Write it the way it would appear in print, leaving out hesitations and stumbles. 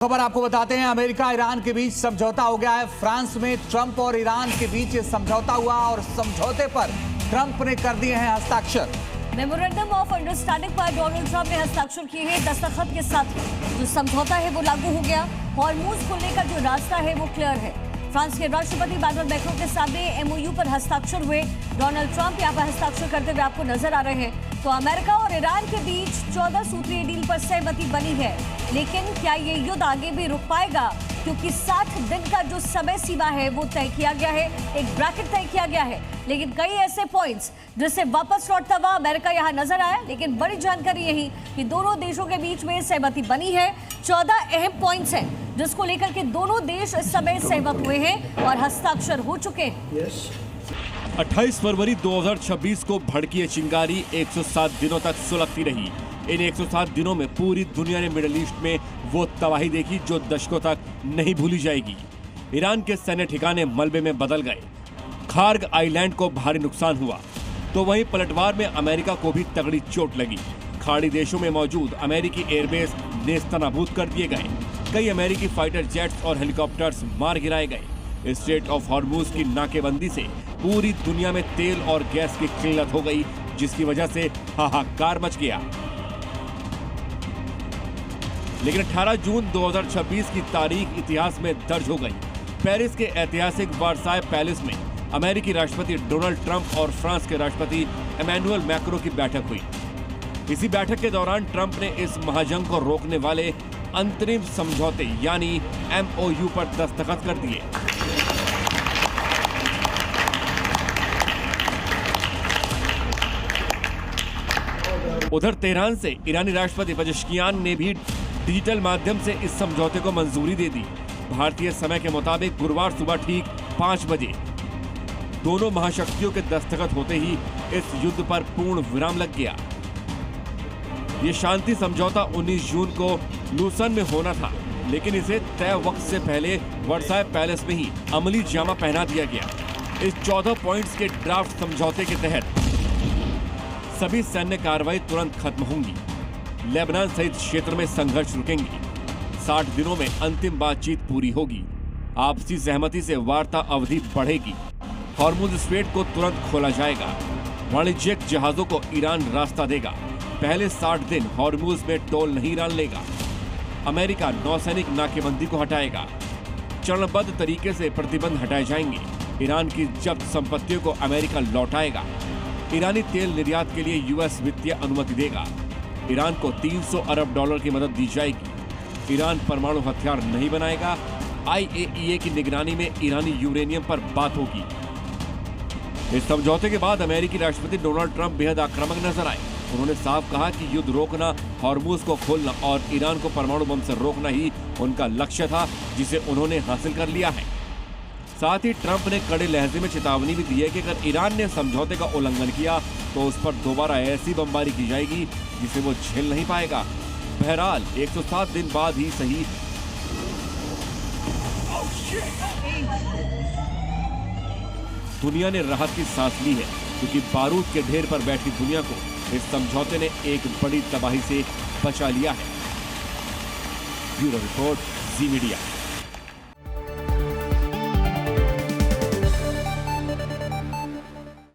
खबर आपको बताते हैं, अमेरिका ईरान के बीच समझौता हो गया है। फ्रांस में ट्रंप और ईरान के बीच ये समझौता हुआ और समझौते पर ट्रंप ने कर दिए हैं हस्ताक्षर। मेमोरेंडम ऑफ अंडरस्टैंडिंग पर डोनाल्ड ट्रंप ने हस्ताक्षर किए हैं। दस्तखत के साथ जो समझौता है वो लागू हो गया। हॉर्मूज खुलने का जो रास्ता है वो क्लियर है। फ्रांस के राष्ट्रपति इमैनुअल मैक्रों के सामने एमओयू पर हस्ताक्षर हुए। डोनाल्ड ट्रंप यहाँ पर हस्ताक्षर करते हुए आपको नजर आ रहे हैं। तो अमेरिका और ईरान के बीच 14 सूत्रीय डील पर सहमति बनी है, लेकिन क्या ये युद्ध आगे भी रुक पाएगा? क्योंकि 60 दिन का जो समय सीमा है वो तय किया गया है, एक ब्रैकेट तय किया गया है, लेकिन कई ऐसे पॉइंट्स जिससे वापस लौटता हुआ अमेरिका यहाँ नजर आया। लेकिन बड़ी जानकारी यही कि दोनों देशों के बीच में सहमति बनी है। 14 अहम पॉइंट्स हैं जिसको लेकर के दोनों देश इस समय सहमत हुए हैं और हस्ताक्षर हो चुके हैं। 28 फरवरी 2026 को भड़की ये चिंगारी 107 दिनों तक सुलगती रही। इन 107 दिनों में पूरी दुनिया ने मिडिल ईस्ट में वो तबाही देखी जो दशकों तक नहीं भूली जाएगी। ईरान के सैन्य ठिकाने मलबे में बदल गए, खार्ग आइलैंड को भारी नुकसान हुआ, तो वहीं पलटवार में अमेरिका को भी तगड़ी चोट लगी। खाड़ी देशों में मौजूद अमेरिकी एयरबेस नेस्तनाबूद कर दिए गए। कई अमेरिकी फाइटर जेट्स और हेलीकॉप्टर्स मार गिराए गए। स्ट्रेट ऑफ हॉर्मूज की नाकेबंदी से पूरी दुनिया में तेल और गैस की किल्लत हो गई, जिसकी वजह से हाहाकार मच गया। लेकिन 18 जून 2026 की तारीख इतिहास में दर्ज हो गई। पेरिस के ऐतिहासिक वर्साय पैलेस में अमेरिकी राष्ट्रपति डोनाल्ड ट्रंप और फ्रांस के राष्ट्रपति इमैनुअल मैक्रों की बैठक हुई। इसी बैठक के दौरान ट्रंप ने इस महाजंग को रोकने वाले अंतरिम समझौते यानी एमओयू पर दस्तखत कर दिए। उधर तेहरान से ईरानी राष्ट्रपति पेजेश्कियान ने भी डिजिटल माध्यम से इस समझौते को मंजूरी दे दी। भारतीय समय के मुताबिक गुरुवार सुबह ठीक 5 बजे दोनों महाशक्तियों के दस्तखत होते ही इस युद्ध पर पूर्ण विराम लग गया। ये शांति समझौता 19 जून को लूसन में होना था, लेकिन इसे तय वक्त से पहले वर्साय पैलेस में ही अमली जामा पहना दिया गया। इस 14 पॉइंट्स के ड्राफ्ट समझौते के तहत सभी सैन्य कार्रवाई तुरंत खत्म होंगी। लेबनान सहित क्षेत्र में संघर्ष रुकेंगे। 60 दिनों में अंतिम बातचीत पूरी होगी। आपसी सहमति से वार्ता अवधि बढ़ेगी। हॉर्मुज स्ट्रेट को तुरंत खोला जाएगा। वाणिज्यिक जहाजों को ईरान रास्ता देगा। पहले 60 दिन हॉर्मुज में टोल नहीं ईरान लेगा। अमेरिका नौसैनिक नाकेबंदी को हटाएगा। चरणबद्ध तरीके से प्रतिबंध हटाए जाएंगे। ईरान की जब्त संपत्तियों को अमेरिका लौटाएगा। ईरानी तेल निर्यात के लिए यूएस वित्तीय अनुमति देगा। ईरान को 300 अरब डॉलर की मदद दी जाएगी। ईरान परमाणु हथियार नहीं बनाएगा। IAEA की निगरानी में ईरानी यूरेनियम पर बात होगी। इस समझौते के बाद अमेरिकी राष्ट्रपति डोनाल्ड ट्रंप बेहद आक्रामक नजर आए। उन्होंने साफ कहा कि युद्ध रोकना, हॉर्मूज को खोलना और ईरान को परमाणु बम से रोकना ही उनका लक्ष्य था, जिसे उन्होंने हासिल कर लिया है। साथ ही ट्रंप ने कड़े लहजे में चेतावनी भी दी है कि अगर ईरान ने समझौते का उल्लंघन किया तो उस पर दोबारा ऐसी बमबारी की जाएगी जिसे वो झेल नहीं पाएगा। बहरहाल 107 दिन बाद ही सही दुनिया ने राहत की सांस ली है, क्योंकि बारूद के ढेर पर बैठी दुनिया को इस समझौते ने एक बड़ी तबाही से बचा लिया है। ब्यूरो रिपोर्ट, जी मीडिया।